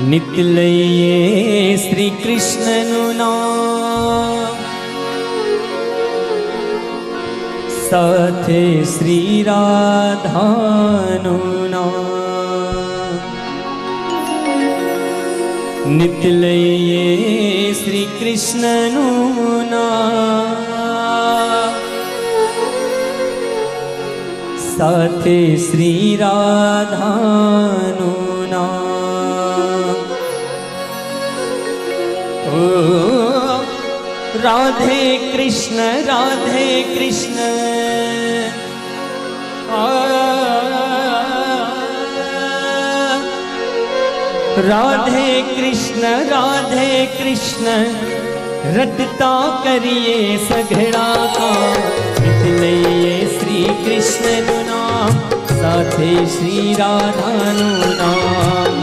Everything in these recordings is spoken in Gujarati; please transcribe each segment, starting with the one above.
નિત્ય લઈએ શ્રી કૃષ્ણનું નામ, સાથે શ્રી રાધાનું નામ. નિત્ય લઈએ શ્રી કૃષ્ણનું નામ, સાથે શ્રી રાધાનું નામ. राधे कृष्ण राधे कृष्ण रटता करिए सघड़ा का. निकले श्री कृष्ण नाम, साथे श्री राधा नाम.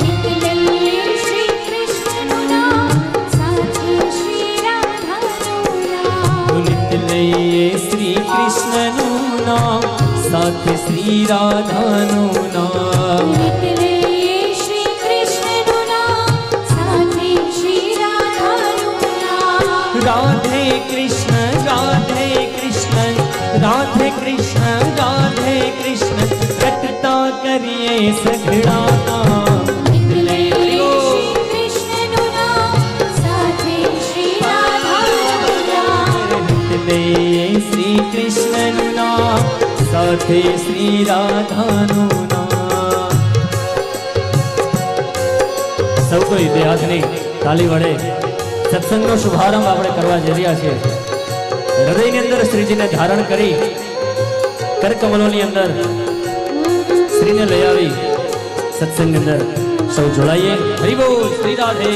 श्री कृष्ण नाम, साथ श्री राधा नाम. श्री कृष्ण नाम, साथ श्री राधा नाम. राधे कृष्ण राधे कृष्ण रटता करिए सघड़ा नाम. श्री कृष्ण नाम, साथे श्री राधा नाम. સૌ કોઈ બે હાથની તાલી વડે સત્સંગનો શુભારંભ આપણે કરવા જઈ રહ્યા છીએ. હૃદયની અંદર શ્રીજીને ધારણ કરી કરકમલોની અંદર શ્રીને લઈ આવી સત્સંગની અંદર સૌ જોડાઈએ. હરિ બોલ શ્રી રાધે.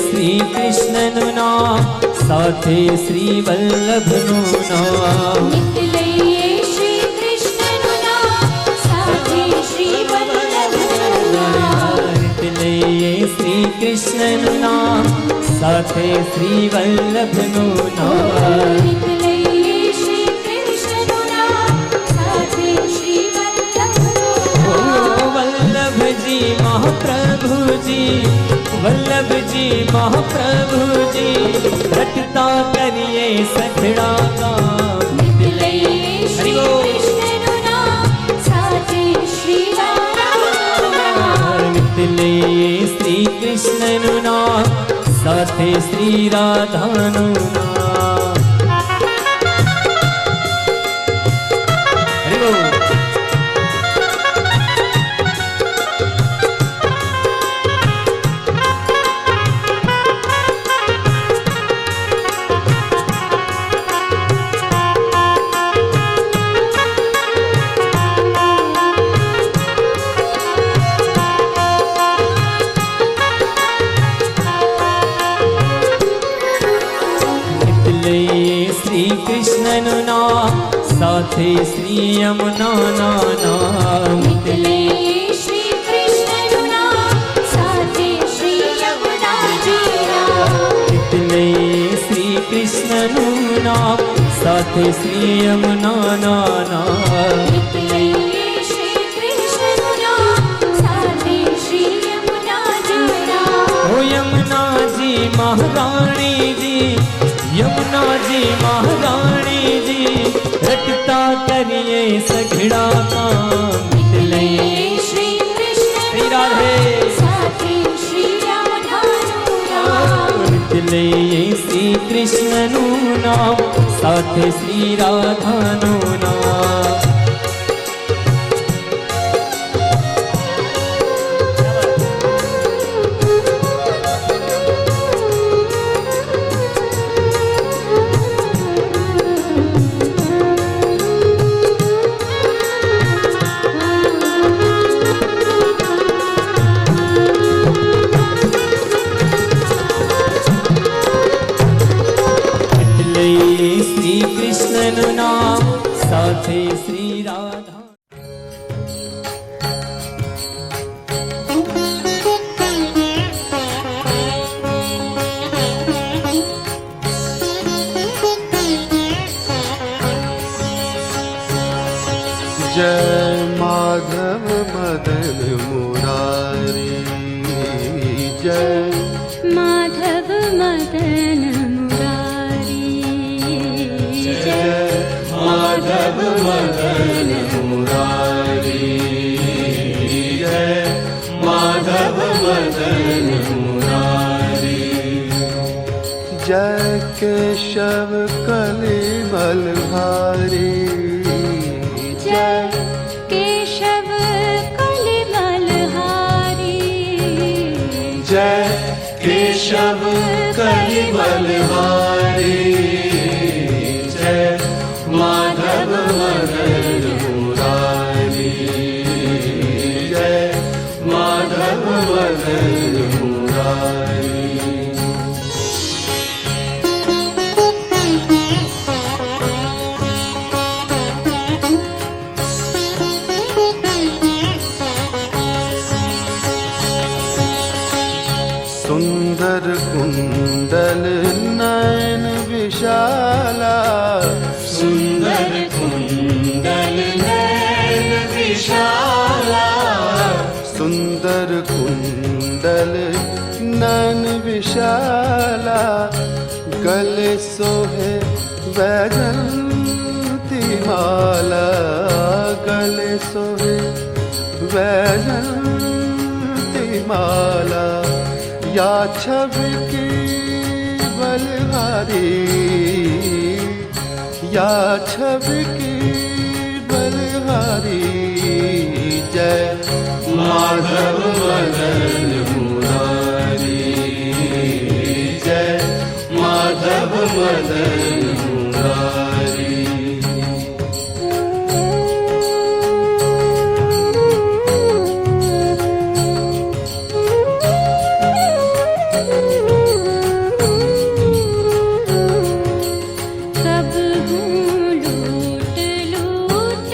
श्री कृष्ण नाम, साथे श्री वल्लभ नाम. निकले श्री कृष्ण नाम, साथे श्री वल्लभ नाम. निकले श्री कृष्ण नाम, साथे श्री वल्लभ नाम. निकले श्री कृष्ण नाम, साथे श्री वल्लभ नाम. वल्लभ जी महाप्रभु जी, वल्लभ जी महाप्रभु जी रटता करिए सघड़ा का. निकले श्री कृष्ण नाम, साथे श्री राधा नाम. निकले श्री कृष्ण नाम, साथे श्री राधा नाम. हरि बोल. श्री कृष्ण नाम, साथे श्री यमुना नाम. निकले श्री कृष्ण नाम, साथे श्री यमुना जी नाम. निकले श्री कृष्ण नाम, साथे श्री यमुना नाम. निकले श्री कृष्ण नाम, साथे श्री यमुना जी नाम. ओ यमुना जी महारानी जी, यमुना जी महारानी जी रटता करिए सघड़ा काम. निकले श्री कृष्ण श्री राधे, साथे श्री राधा नाम. निकले श्री कृष्ण नाम, साथे श्री राधा नाम. श्री कृष्ण नाम, जय माधव मदन मुरारी जय माधव मदन मुरारी जय माधव मदन मुरारी जय माधव मदन मुरारी जय केशव कलिमल भारी जय केशव कलिमल हारी जय केशव कलिमल हारी जय माधव मदन मुरारी जय माधव मदन मुरारी सुंदर कुंडल नयन विशाला सुंदर कुंडल नयन विशाला सुंदर कुंडल नयन विशाला गले सोहे वैजंती माला गले सोहे वैजंती माला या छवि की बलहारी या छवि की बलहारी जय माधव मदन मुरारी जय माधव मदन मुरारी कब हूँ लूट लूट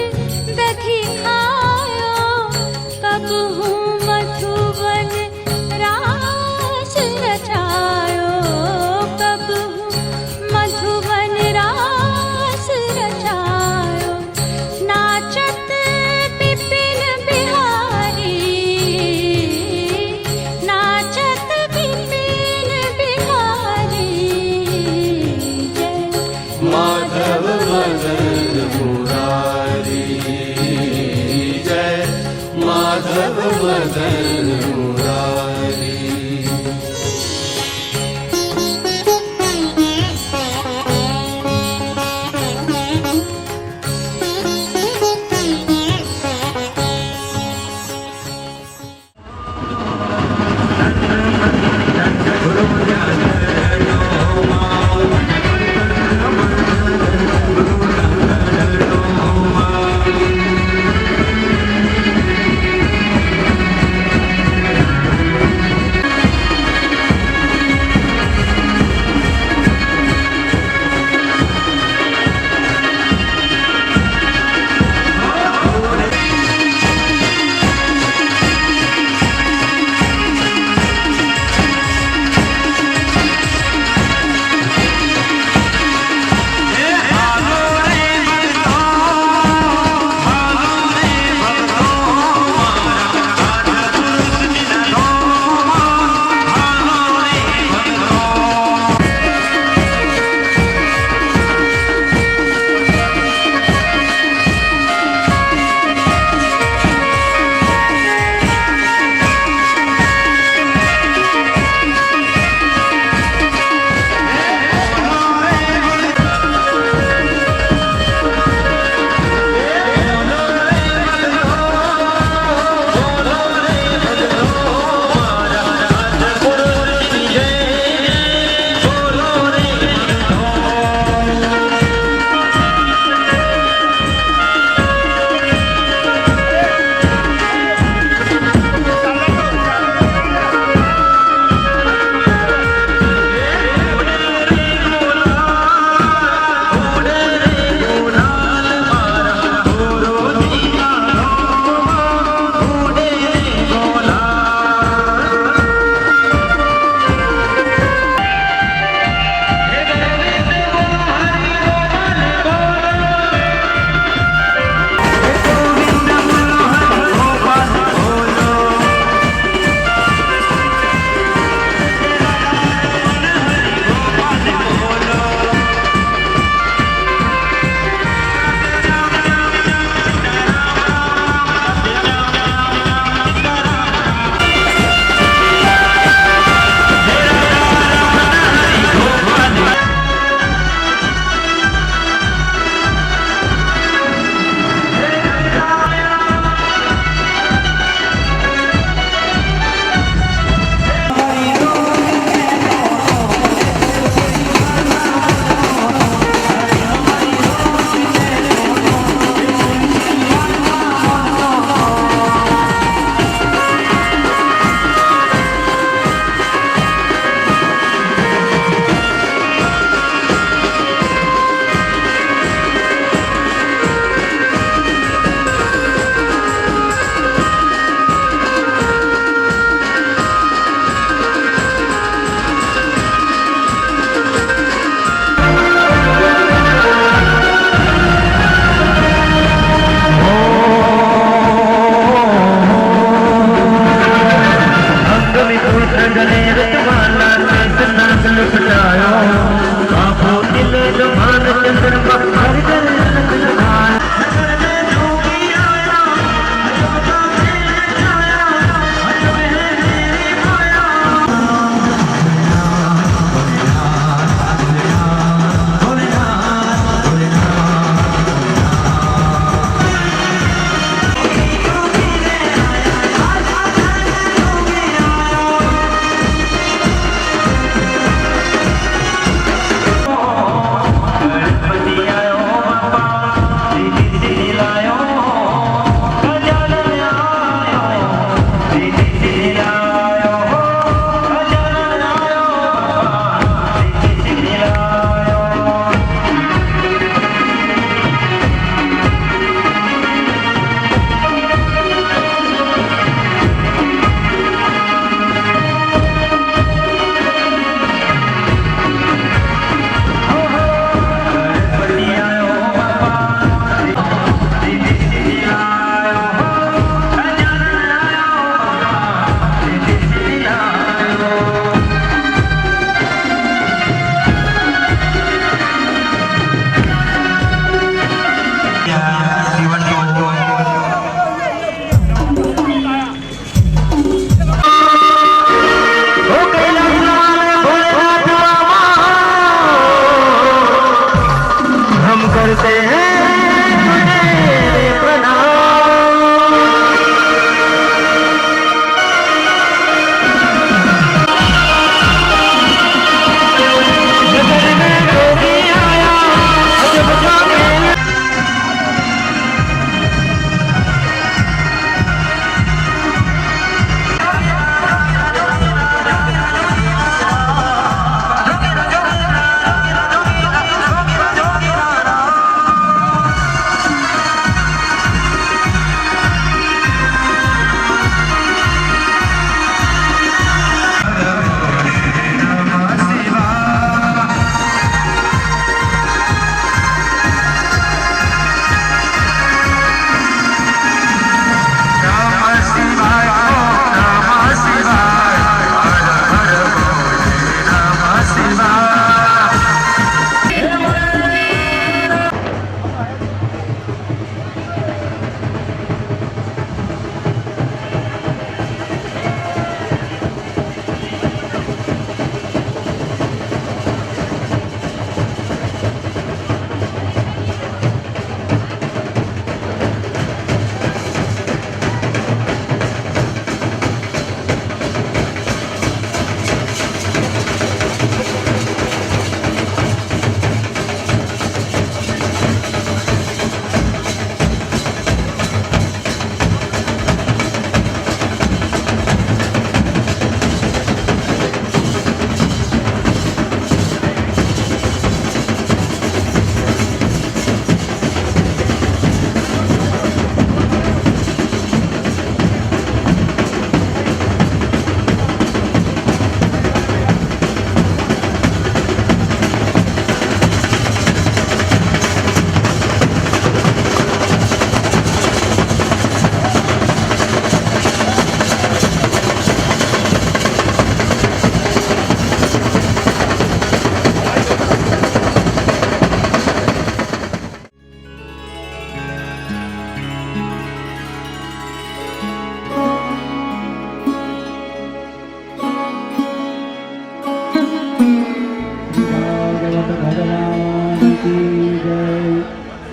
दधि खायो कब हूँ मधुबन रास रचायो कब हूँ मधुबन रास रचायो नाचत बिपिन बिहारी नाचत बिपिन बिहारी जय माधव मदन मुरारी जय माधव मदन मुरारी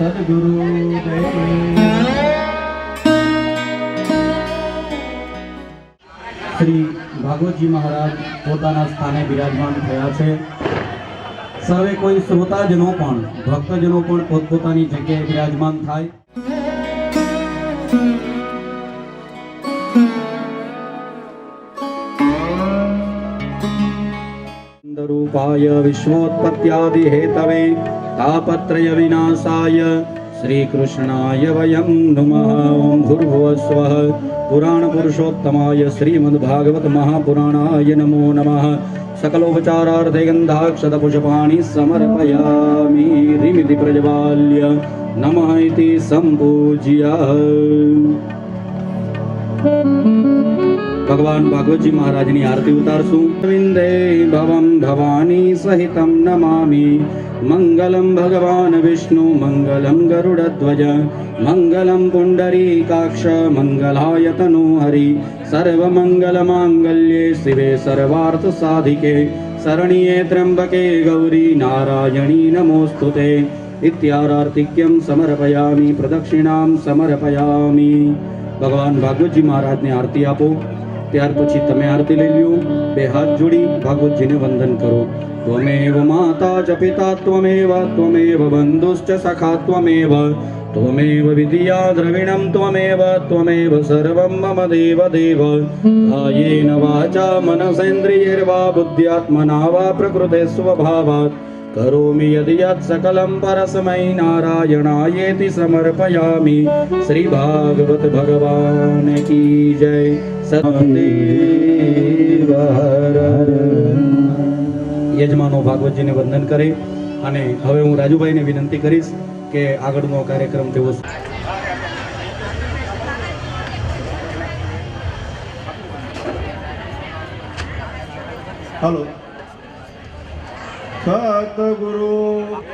સદગુરુદેવ શ્રી ભાગવતજી મહારાજ પોતાના સ્થાને બિરાજમાન થયા છે. સર્વે કોઈ શ્રોતાજનો પણ ભક્તજનો પણ પોતપોતાની જગ્યાએ બિરાજમાન થાય. રૂપાય વિશ્વોત્પત્યાદિ હેતવે તાપત્રય વિનાશાય શ્રી કૃષ્ણાય વયં નમઃ. ઓમ ભૂર્ભુવસ્વઃ પુરાણ પુરુષોત્તમાય શ્રીમદ્ ભાગવત મહાપુરાણાય નમો નમઃ. सकलोपचारार्थे गन्धाक्षत पुष्पाणि समर्पयामि. रिमिति प्रज्वाल्य नमः इति सम्पूज्य भगवान भागवतजी महाराजनी आरती उतारશું. विन्दे भवं भवानी सहितं नमामि. मङ्गलं भगवान् विष्णु मङ्गलं गरुडध्वज मङ्गलं पुण्डरीकाक्ष मङ्गलाय तनोहरि. सर्वमङ्गलमाङ्गल्ये शिवे सर्वार्थसाधिके शरण्ये त्र्यम्बके गौरी नारायणी नमोऽस्तुते. इत्यारार्तिक्यं समर्पयामि प्रदक्षिणां समर्पयामि. ભગવાન ભાગવતજી મહારાજને આરતી આપો. ત્યાર પછી તમે આરતી લઈ લ્યો. બે હાથ જોડી ભાગવતજીને વંદન કરો. ત્વમેવ માતા ચ પિતા ત્વમેવ ત્વમેવ બંધુશ્ચ સખા ત્વમેવ ત્વમેવ વિદ્યા દ્રવિણમ ત્વમેવ ત્વમેવ સર્વં મમ દેવ દેવ. કાયેન વાચા મનસેન્દ્રિયૈર્વા બુદ્ધ્યાત્મના વા પ્રકૃતે સ્વભાવાत् કરોમિ યદિ યत् સકલં પરસ્મૈ નારાયણાયેતિ સમર્પયામિ. શ્રી ભાગવત ભગવાન કી જય. સદેવ હર હર. યજમાનો ભાગવતજીને વંદન કરે અને હવે હું રાજુભાઈને વિનંતી કરીશ કે આગળનો કાર્યક્રમ તેઓ હલો. સતગુરુ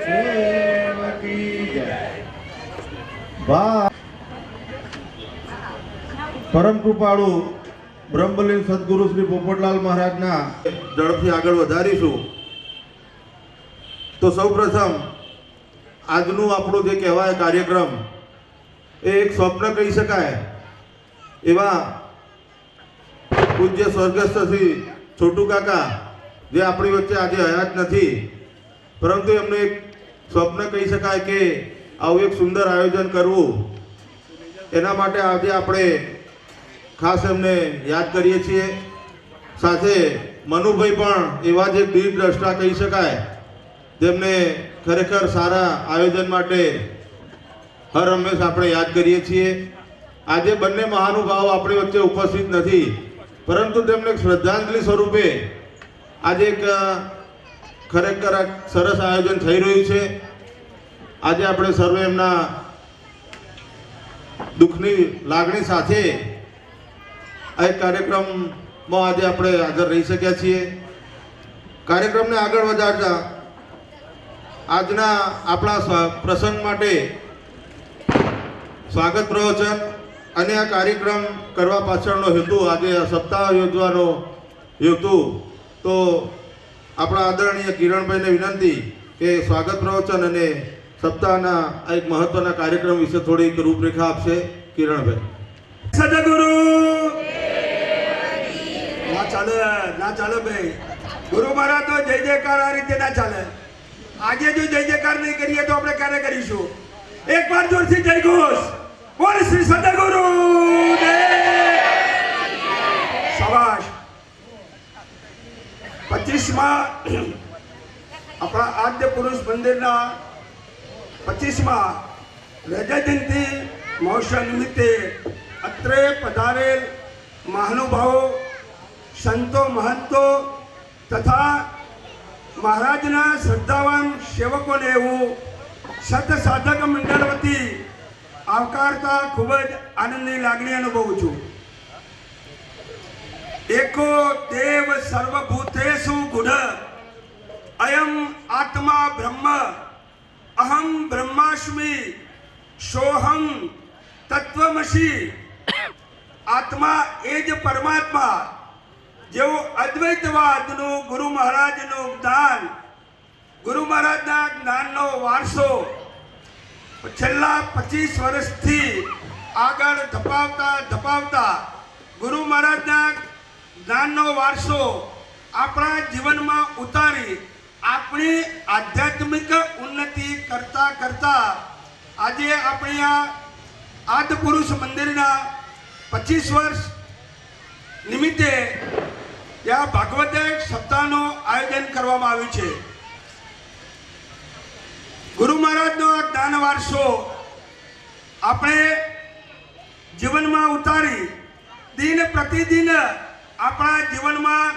દેવ કી જય. પરમ કૃપાળુ બ્રહ્મલીન સદગુરુ શ્રી પોપટલાલ મહારાજના ઝડપથી આગળ વધારીશું. તો સૌપ્રથમ આજનું આપણું જે કહેવાય કાર્યક્રમ એ એક સ્વપ્ન કહી શકાય એવા પૂજ્ય સ્વર્ગસ્થ શ્રી છોટુ કાકા જે આપણી વચ્ચે આજે હયાત નથી, પરંતુ એમનું એક સ્વપ્ન કહી શકાય કે આવું એક સુંદર આયોજન કરવું. એના માટે આજે આપણે ખાસ એમને યાદ કરીએ છીએ. સાથે મનુભાઈ પણ એવા જ એક દીર્ઘ દ્રષ્ટા કહી શકાય જેમને ખરેખર સારા આયોજન માટે હર હંમેશ આપણે યાદ કરીએ છીએ. આજે બંને મહાનુભાવો આપણી વચ્ચે ઉપસ્થિત નથી, પરંતુ તેમને શ્રદ્ધાંજલિ સ્વરૂપે આજે એક ખરેખર સરસ આયોજન થઈ રહ્યું છે. આજે આપણે સર્વે એમના દુઃખની લાગણી સાથે આ એક કાર્યક્રમમાં આજે આપણે હાજર રહી શક્યા છીએ. કાર્યક્રમને આગળ વધારતા આજના આપણા પ્રસંગ માટે સ્વાગત પ્રવચન અને આ કાર્યક્રમ કરવા પાછળનો હેતુ, આજે આ સપ્તાહ યોજવાનો હેતુ, તો આપણા આદરણીય કિરણભાઈને વિનંતી કે સ્વાગત પ્રવચન અને સપ્તાહના આ એક મહત્વના કાર્યક્રમ વિશે થોડીક રૂપરેખા આપશે કિરણભાઈ. સદગુરુ ના ચાલે ભાઈ. ગુરુ મહારાજ તો જય જયકાર આ રીતે ના ચાલે. આજે જો જય જયકાર નહીં કરીએ તો આપણે ક્યારે કરીશું? એક વાર જોરથી જય ઘોષ બોલ શ્રી સદગુરુ શાબાશ. 25મા આપણા આદ્ય પુરુષ મંદિરના 25મા રજા જયંતિ મહોત્સવ નિમિત્તે અત્રે પધારેલ મહાનુભાવો, સંતો, મહંતો તથા મહારાજના શ્રદ્ધાવાન સેવકોને એવું સત સાધક મંડળ વતી આવકારતા ખૂબ જ આનંદની લાગણી અનુભવું છું. એકો દેવ સર્વભૂતેષુ ગુઢ અયમ આત્મા બ્રહ્મ અહમ બ્રહ્માસ્મિ સોહમ તત્વમસી. આત્મા એ જ પરમાત્મા જેવું અદ્વૈતવાદનું ગુરુ મહારાજનું જ્ઞાન, ગુરુ મહારાજના જ્ઞાનનો વારસો છેલ્લા 25 વર્ષથી આગળ ધપાવતા ગુરુ મહારાજના જ્ઞાનનો વારસો આપણા જીવનમાં ઉતારી આપણી આધ્યાત્મિક ઉન્નતિ કરતા આજે આપણી આ આદિપુરુષ મંદિરના 25 વર્ષ નિમિત્તે ત્યાં ભાગવત સપ્તાહનું આયોજન કરવામાં આવ્યું છે. ગુરુ મહારાજનો આ જ્ઞાન વારસો આપણે જીવનમાં ઉતારી દિન પ્રતિદિન આપણા જીવનમાં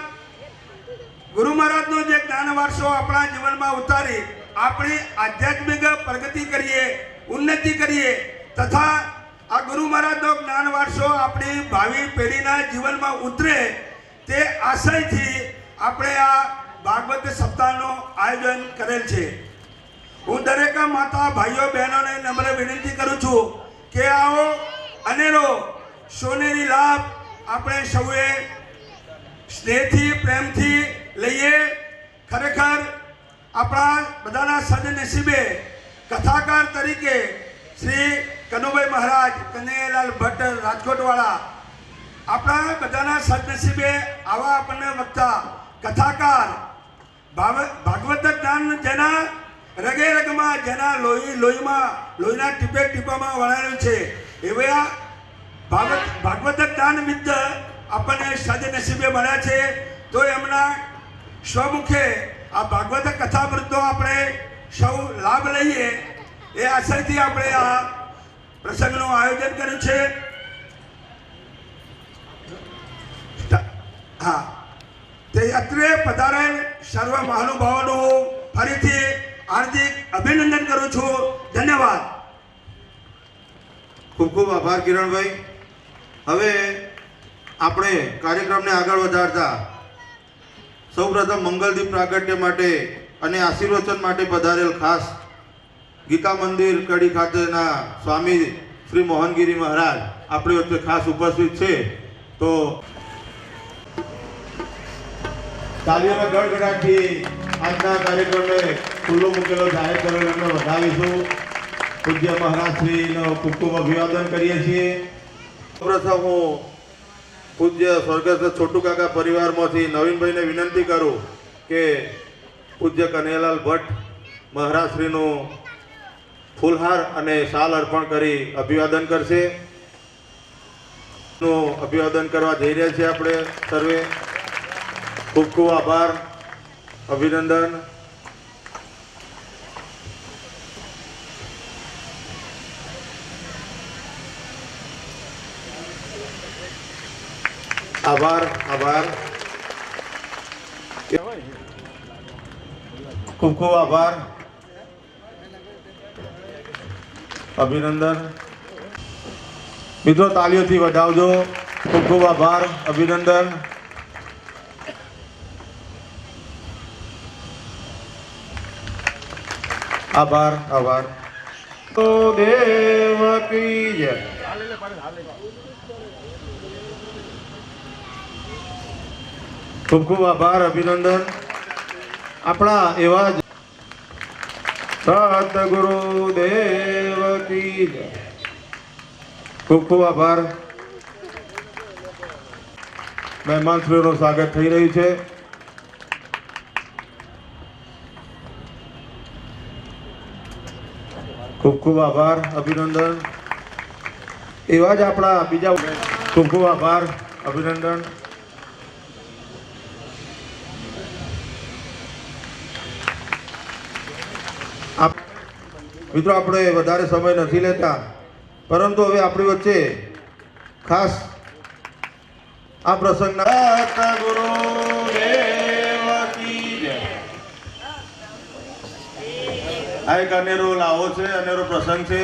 ગુરુ મહારાજનો જે જ્ઞાન વારસો આપણા જીવનમાં ઉતારી આપણી આધ્યાત્મિક પ્રગતિ કરીએ, ઉન્નતિ કરીએ તથા આ ગુરુ મહારાજનો જ્ઞાન વારસો આપણી ભાવિ પેઢીના જીવનમાં ઉતરે તે આશયથી આપણે આ ભાગવત સપ્તાહનું આયોજન કરેલ છે. હું દરેક માતા ભાઈઓ બહેનોને નમ્ર વિનંતી કરું છું કે આવો અનેરો સોનેરી લાભ આપણે સૌએ સ્નેહથી પ્રેમથી લઈએ. ખરેખર આપણા બધાના સદનસીબે કથાકાર તરીકે શ્રી કનુભાઈ મહારાજ કનૈયાલાલ ભટ્ટ રાજકોટવાળા આપણા બધાના સદનસીબે આવા આપણને વક્તા કથાકાર ભાગવત જ્ઞાન જેના રગે રગમાં જેના લોહીના ટીપે ટીપામાં વળાયેલું છે એવા ભાગવત જ્ઞાન વિદ્ય આપણને સદનસીબે મળ્યા છે. તો એમના સ્વમુખે આ ભાગવત કથામૃતનો આપણે સૌ લાભ લઈએ એ આશયથી આપણે આ પ્રસંગનું આયોજન કર્યું છે. હા, તે અત્રે પધારેલ સર્વ મહાનુભાવોનું ફરીથી હાર્દિક અભિનંદન કરું છું. ધન્યવાદ. ખૂબ ખૂબ આભાર કિરણભાઈ. હવે આપણે કાર્યક્રમને આગળ વધારતા સૌપ્રથમ મંગલદીપ પ્રાગટ્ય માટે અને આશીર્વચન માટે પધારેલ ખાસ ગીતા મંદિર કડી ખાતેના સ્વામી શ્રી મોહનગીરી મહારાજ આપણી વચ્ચે ખાસ ઉપસ્થિત છે. તો તાલીઓના ગડગડાટથી આજના કાર્યક્રમને ખુલ્લો મૂકેલો જાહેર કરેલો એમને વધાવીશું. પૂજ્ય મહારાજશ્રીનો ખૂબ ખૂબ અભિવાદન કરીએ છીએ. પ્રથમ હું પૂજ્ય સ્વર્ગસ્થ છોટુ કાકા પરિવારમાંથી નવીનભાઈને વિનંતી કરું કે પૂજ્ય કનૈયાલાલ ભટ્ટ મહારાજશ્રીનું ફૂલહાર અને શાલ અર્પણ કરી અભિવાદન કરશે. નું અભિવાદન કરવા જઈ રહ્યા છીએ આપણે સર્વે. ખૂબ ખૂબ આભાર, અભિનંદન. આભાર આભાર ખૂબ ખૂબ આભાર, અભિનંદન. મિત્રો તાલીઓથી વધાવજો. ખૂબ ખૂબ આભાર, અભિનંદન. આભાર આભાર. તો દેવ કી જય. ખૂબ ખૂબ આભાર, અભિનંદન. આપણા એવા જ સતગુરુ દેવ કી જય. ખૂબ ખૂબ આભાર. મહેમાનશ્રીઓનું સ્વાગત થઈ રહ્યું છે. ખૂબ ખૂબ આભાર, અભિનંદન. એવા જ આપણા બીજા ખૂબ ખૂબ આભાર, અભિનંદન. મિત્રો આપણે વધારે સમય નથી લેતા, પરંતુ હવે આપણી વચ્ચે ખાસ આ પ્રસંગના ગુરુ દેવ કી જય. આ એક અનેરો લાવો છે, અનેરો પ્રસંગ છે.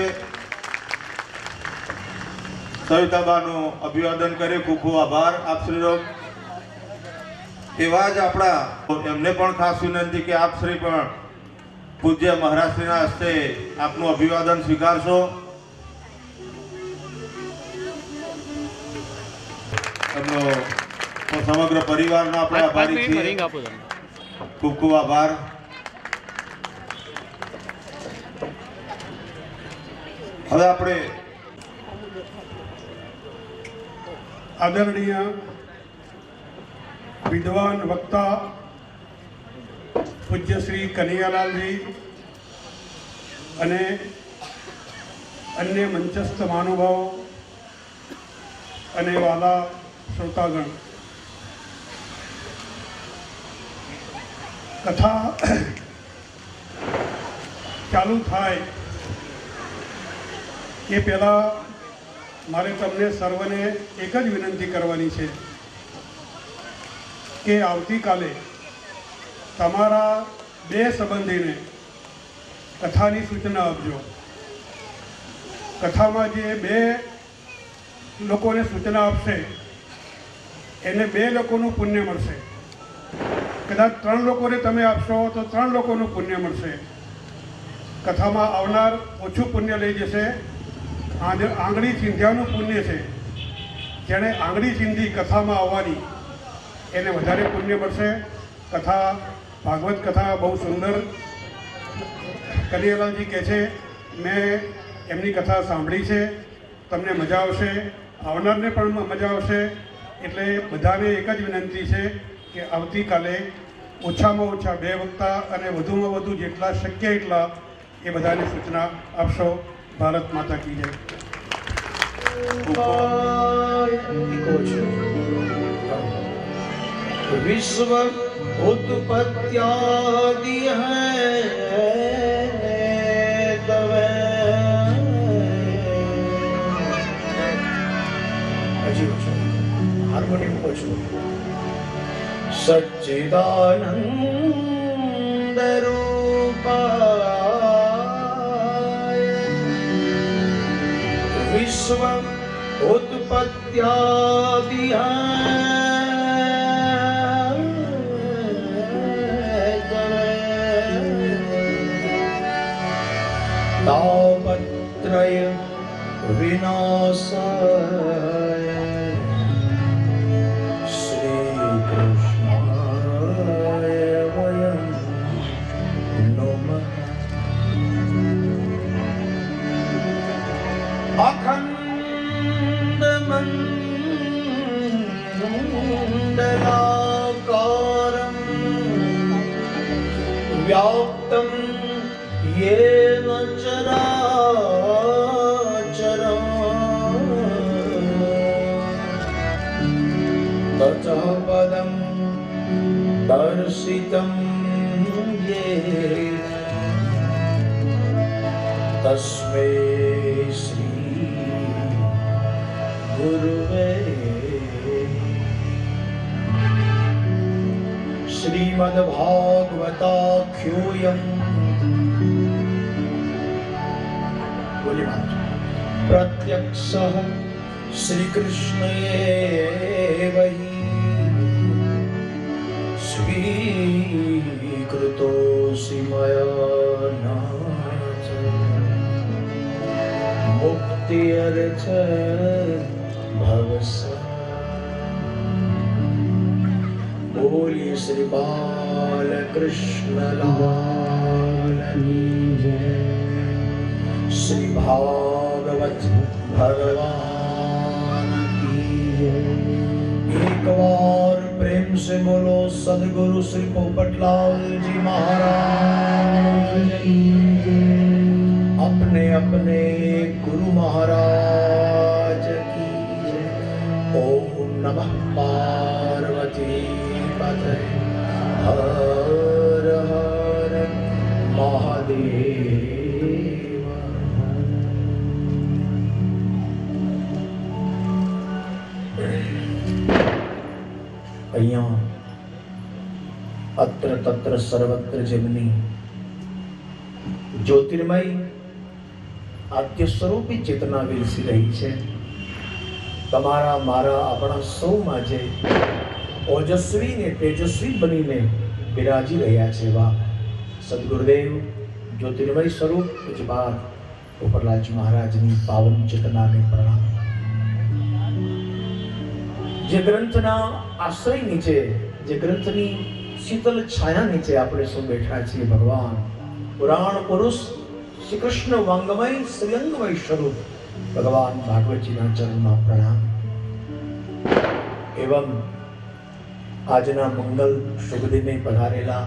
સવિતાબાનું અભિવાદન કરે. ખૂબ ખૂબ આભાર આપ શ્રીનો. એવા જ આપણા એમને પણ ખાસ વિનંતી કે આપ શ્રી પણ પૂજ્ય મહારાજશ્રીના હસ્તે આપનું અભિવાદન સ્વીકારશો. એમનો સમગ્ર પરિવારનો આપણે આભારી છીએ. ખૂબ ખૂબ આભાર. હવે આપણે આદરણીય વિદ્વાન વક્તા પૂજ્ય શ્રી કનૈયાલાલજી અને અન્ય મંચસ્થ મહાનુભાવો અને વાલા શ્રોતાગણ, કથા ચાલુ થાય એ પહેલાં મારે તમને સર્વને એક જ વિનંતી કરવાની છે કે આવતીકાલે તમારા બે સંબંધીને કથાની સૂચના આપજો. કથામાં જે બે લોકોને સૂચના આપશે એને બે લોકોનું પુણ્ય મળશે. કદાચ 3 લોકોને તમે આપશો તો 3 લોકોનું પુણ્ય મળશે. કથામાં આવનાર ઓછું પુણ્ય લઈ જશે. આંગળી ચીંધ્યાનું પુણ્ય છે. જેણે આંગળી ચીંધી કથામાં આવવાની એને વધારે પુણ્ય મળશે. કથા ભાગવત કથા બહુ સુંદર. કનૈયાલાલજી કહે છે મેં એમની કથા સાંભળી છે, તમને મજા આવશે, આવનારને પણ મજા આવશે. એટલે બધાને એક જ વિનંતી છે કે આવતીકાલે ઓછામાં ઓછા 2 વક્તા અને વધુમાં વધુ જેટલા શક્ય એટલા એ બધાને સૂચના આપશો. ભારત માતા કી જય. विश्व उत्पत्त्यादि है तवे हार्मोनियम को छो सच्चिदानंद रूपाय विश्व उत्पत्त्यादि तापत्रय विनाशाय श्री कृष्णाय वयं नमः. अखंड मंडलाकारं व्याप्तं येन चराचरं ततः पदं दर्शितं येन तस्मै श्री गुरुवे श्रीमद्भागवताख्योऽयं प्रत्यक्षः श्रीकृष्ण एव हि स्वीकृतोऽसि मया नाथ मुक्त्यर्थ भवस. बोलिए श्री बालकृष्ण लाल की जय. श्री भागवत भगवान की जय. एक बार प्रेम से बोलो सदगुरु श्री पोपटलाल जी महाराज की जय. अपने अपने गुरु महाराज की जय. ओम नमः पार्वती पतये हर हर महादेव. અહીંયા અત્ર તત્ર સર્વત્ર જેમની જ્યોતિર્મય આદ્ય સ્વરૂપી ચેતના વિલસી રહી છે, તમારા મારા આપણા સૌમાં જે ઓજસ્વી ને તેજસ્વી બનીને બિરાજી રહ્યા છે એવા સદગુરુદેવ જ્યોતિર્મય સ્વરૂપ પૂજ્યપાદ પોપટલાલજી મહારાજની પાવન ચેતનાને પ્રણામ. જે ગ્રંથના આશ્રય નીચે, જે ગ્રંથની શીતલ છાયા નીચે આપણે સૌ બેઠા છીએ, ભગવાન પુરાણ પુરુષ શ્રી કૃષ્ણ વાંગમય શ્રીઅંગમય સ્વરૂપ ભગવાન ભાગવતજીના ચરણમાં પ્રણામ. એવમ આજના મંગલ શુભ દિને પધારેલા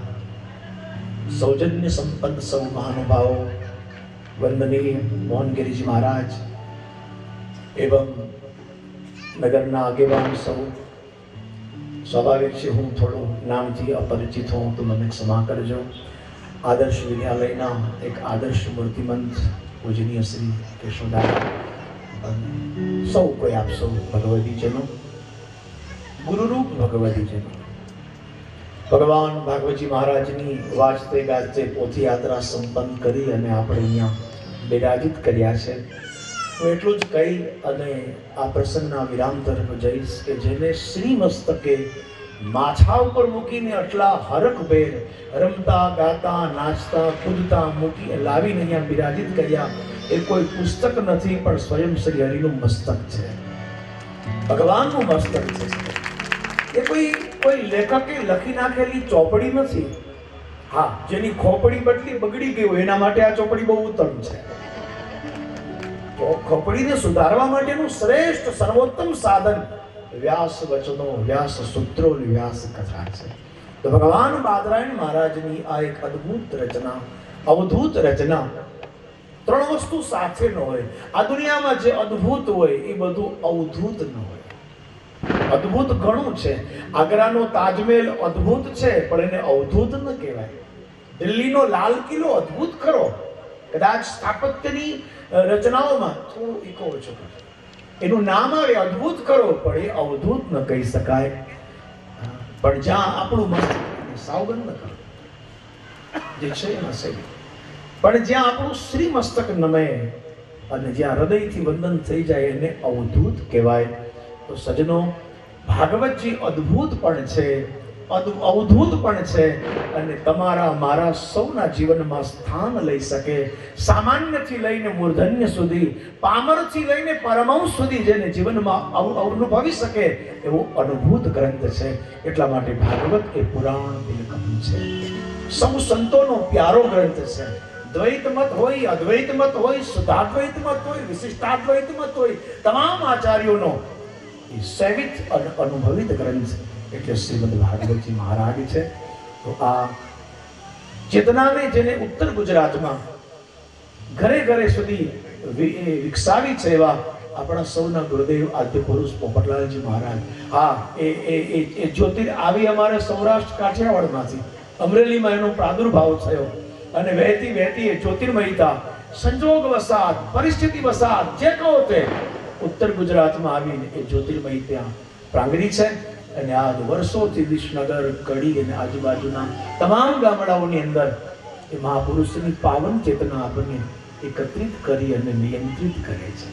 સૌજન્ય સંપન્ન સૌ મહાનુભાવો, વંદનીય મોહનગીરીજી મહારાજ એવં નગરના આગેવાન સૌ, સ્વાભાવિક છે હું થોડો નામથી અપરિચિત હોઉં તો મને ક્ષમા કરજો. આદર્શ વિદ્યાલયના એક આદર્શ મૂર્તિમંત પૂજનીય શ્રી કેશવદાદા, સૌ કોઈ આપ સૌ ભગવતીજનો, ગુરુરૂપ ભગવતીજનો, ભગવાન ભાગવતજી મહારાજની વાજતે ગાજતે પોથી યાત્રા સંપન્ન કરી અને આપણે અહીંયા બિરાજિત કર્યા છે. હું એટલું જ કહી અને આ પ્રસંગના વિરામ તરફ જઈશ કે જેને શ્રી મસ્તકે માથા ઉપર મૂકીને આટલા હરખભેર રમતા ગાતા નાચતા કૂદતા મૂકી લાવીને અહીંયા બિરાજિત કર્યા એ કોઈ પુસ્તક નથી, પણ સ્વયં શ્રી હરિનું મસ્તક છે, ભગવાનનું મસ્તક છે. એ કોઈ લેખકે લખી નાખેલી ચોપડી નથી. હા, જેની ખોપડી બગડી ગઈ હોય એના માટે આ ચોપડી બહુ ઉત્તમ છે. તો ખોપડીને સુધારવા માટેનું શ્રેષ્ઠ સર્વોત્તમ સાધન વ્યાસ વચનો, વ્યાસ સૂત્રો, વ્યાસ કથા છે. તો ભગવાન બાદરાયણ મહારાજની આ એક અદ્ભુત રચના, અવધૂત રચના. ત્રણ વસ્તુ સાથે ન હોય. આ દુનિયામાં જે અદ્ભુત હોય એ બધું અવધૂત ન હોય. અદ્ભુત ઘણું છે. આગ્રાનો તાજમહેલ અદ્ભુત છે, પણ એને અવધૂત ન કહેવાય. દિલ્હીનો લાલ કિલ્લો અદ્ભુત ખરો, કદાચ સ્થાપત્યની રચનાઓમાં થોડું ઇકો ઓછો કરે, એનું નામ આવે અદ્ભુત ખરો, પણ એ અવધૂત ન કહી શકાય. પણ જ્યાં આપણું મસ્તક સાવગન ન કરો જે છે એમાં છે, પણ જ્યાં આપણું શ્રી મસ્તક નમે અને જ્યાં હૃદયથી વંદન થઈ જાય એને અવધૂત કહેવાય. તો સજ્જનો, ભાગવતજી અદ્ભુત પણ છે, અવધૂત પણ છે અને તમારા મારા સૌના જીવનમાં સ્થાન લઈ શકે. સામાન્યથી લઈને મૂર્ધન્ય સુધી, પામરથી લઈને પરમહંસ સુધી જેને જીવનમાં અનુભવી શકે એવો અનુભૂત ગ્રંથ છે. એટલા માટે ભાગવત એ પુરાણ તિલકમ છે, સૌ સંતોનો પ્યારો ગ્રંથ છે. દ્વૈત મત હોય, અદ્વૈત મત હોય, શુદ્ધાદ્વૈત મત હોય, વિશિષ્ટાદ્વૈત મત હોય, તમામ આચાર્યોનો સેવિત અને અનુભવિત ગ્રંથ એટલે શ્રીમદ ભાગવતજી મહારાજ છે. તો આ ચેતનાને જેને ઉત્તર ગુજરાતમાં ઘરે ઘરે સુધી વિકસાવી છે એવા આપણા સૌના ગુરુદેવ આદ્ય પુરુષ પોપટલાલજી મહારાજ. હા, એ જ્યોતિર આવી અમારે સૌરાષ્ટ્ર કાઠિયાવાડમાંથી અમરેલીમાં એનો પ્રાદુર્ભાવ થયો અને વહેતી વહેતી એ જ્યોતિર્મયતા સંજોગ વસાત, પરિસ્થિતિ વસાત, જે કહો તે ઉત્તર ગુજરાતમાં આવીને એ જ્યોતિર્મય ત્યાં પ્રાંગણી છે. અને આજ વર્ષોથી વિસનગર, કડી અને આજુબાજુના તમામ ગામડાઓની અંદર એ મહાપુરુષની પાવન ચેતના આપણને એકત્રિત કરી અને નિયંત્રિત કરે છે.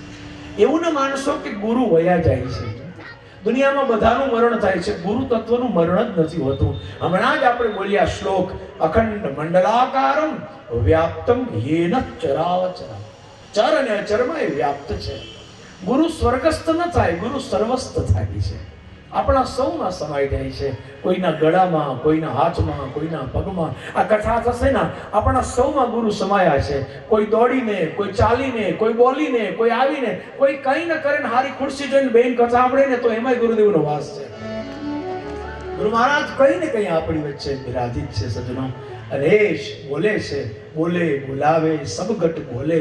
એવું ન માનશો કે ગુરુ વયા જાય છે. દુનિયામાં બધાનું મરણ થાય છે, ગુરુ તત્વનું મરણ જ નથી હોતું. હમણાં જ આપણે બોલ્યા શ્લોક, અખંડ મંડલાકારમ વ્યાપ્તમ યેન ચરાચરમ. ચર અને અચરમાં એ વ્યાપ્ત છે. ગુરુ સ્વર્ગસ્થ ન થાય, ગુરુ સર્વસ્થ થાય છે. આપણા સૌમાં સમાઈ જાય છે, કોઈના ગળામાં, કોઈના હાથમાં, કોઈના પગમાં. આ કથા થશે ને, આપણા સૌમાં ગુરુ સમાયા છે. કોઈ દોડીને, કોઈ ચાલીને, કોઈ બોલીને, કોઈ આવીને, કોઈ કંઈ ન કરે ને હારી ખુરશી જોઈને બેન કથા સાંભળે ને તો એમાંય ગુરુદેવનો વાસ છે. ગુરુ મહારાજ કંઈ ને કંઈ આપણી વચ્ચે બિરાજિત છે સજ્જનો. અને એ બોલે છે, બોલે બોલાવે સબગટ બોલે,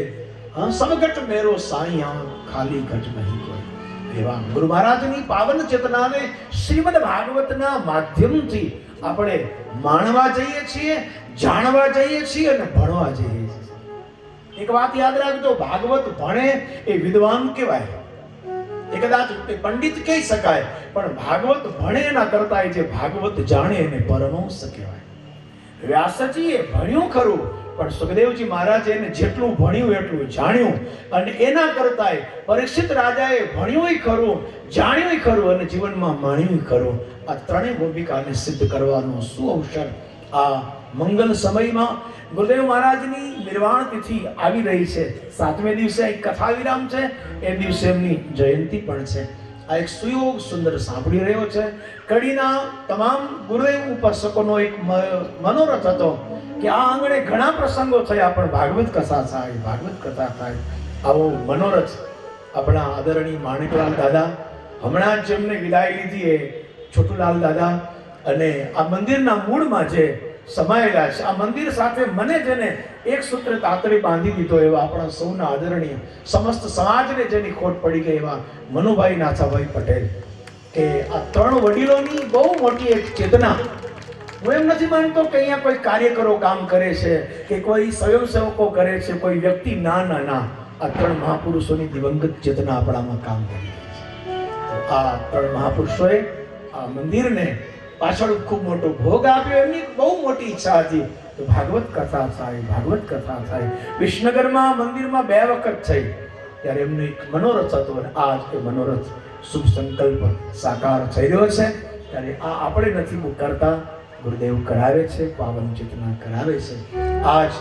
હા સબગટ મેરો સાઈયા ખાલી ગટ નહીં કોઈ. એવા ગુરુ મહારાજની પાવન ચેતનાને શ્રીમદ ભાગવતના માધ્યમથી આપણે માણવા જઈએ છીએ, જાણવા જઈએ છીએ અને ભણવા જઈએ છીએ. એક વાત યાદ રાખજો, ભાગવત ભણે એ વિદ્વાન કહેવાય. એ કદાચ પંડિત કહી શકાય, પણ ભાગવત ભણે એના કરતા જે ભાગવત જાણે એને પરમહંસ કહેવાય. વ્યાસજીએ ભણ્યું ખરું, પણ સુખદેવજી મહારાજે એને જેટલું ભણ્યું એટલું જાણ્યું. અને એના કરતાંય પરીક્ષિત રાજાએ ભણ્યું ખરું, જાણ્યું ખરું અને જીવનમાં માણ્યું ખરું. આ ત્રણેય ભૂમિકાને સિદ્ધ કરવાનો સુઅવસર આ મંગલ સમયમાં ગુરુદેવ મહારાજની નિર્વાણ તિથિ આવી રહી છે. 7મે દિવસે એક કથા વિરામ છે, એ દિવસે એમની જયંતિ પણ છે. આ એક સુયોગ સુંદર સાંભળી રહ્યો છે. કડીના તમામ ગુરુદેવ ઉપાસકોનો એક મનોરથ હતો કે આ આંગણે ઘણા પ્રસંગો થયા પણ ભાગવત કથા થાય, ભાગવત કથા થાય. આવો મનોરથ આપણા આદરણીય માણેકલાલ દાદા, હમણાં જ જેમને વિદાય લીધી એ છોટુલાલ દાદા, અને આ મંદિરના મૂળમાં જે સમાયેલા છે, આ મંદિર સાથે મને જેને એક સૂત્ર તાતડી બાંધી દીધો એવા આપણા સૌના આદરણીય સમસ્ત સમાજને જેની ખોટ પડી ગઈ એવા મનુભાઈ નાથાભાઈ પટેલ, કે આ ત્રણ વડીલોની બહુ મોટી એક ચેતના. હું એમ નથી માનતો કે અહીંયા કોઈ કાર્યકરો કામ કરે છે કે કોઈ સ્વયંસેવકો કરે છે, કોઈ વ્યક્તિ, ના ના ના, આ ત્રણ મહાપુરુષોની દિવંગત ચેતના આપણામાં કામ કરી રહી છે. તો આ ત્રણ મહાપુરુષોએ આ મંદિરને પાછળ ખૂબ મોટો ભોગ આપ્યો. એમની બહુ મોટી ઈચ્છા હતી તો ભાગવત કથા થાય, ભાગવત કથા થાય. વિસનગરમાં મંદિરમાં 2 વખત થઈ ત્યારે એમનો એક મનોરથ હતો અને આજ એ મનોરથ શુભ સંકલ્પ સાકાર થઈ રહ્યો છે. ત્યારે આ આપણે નથી કરતા, ગુરુદેવ કરાવે છે, પાવન ચેતના કરાવે છે. આજ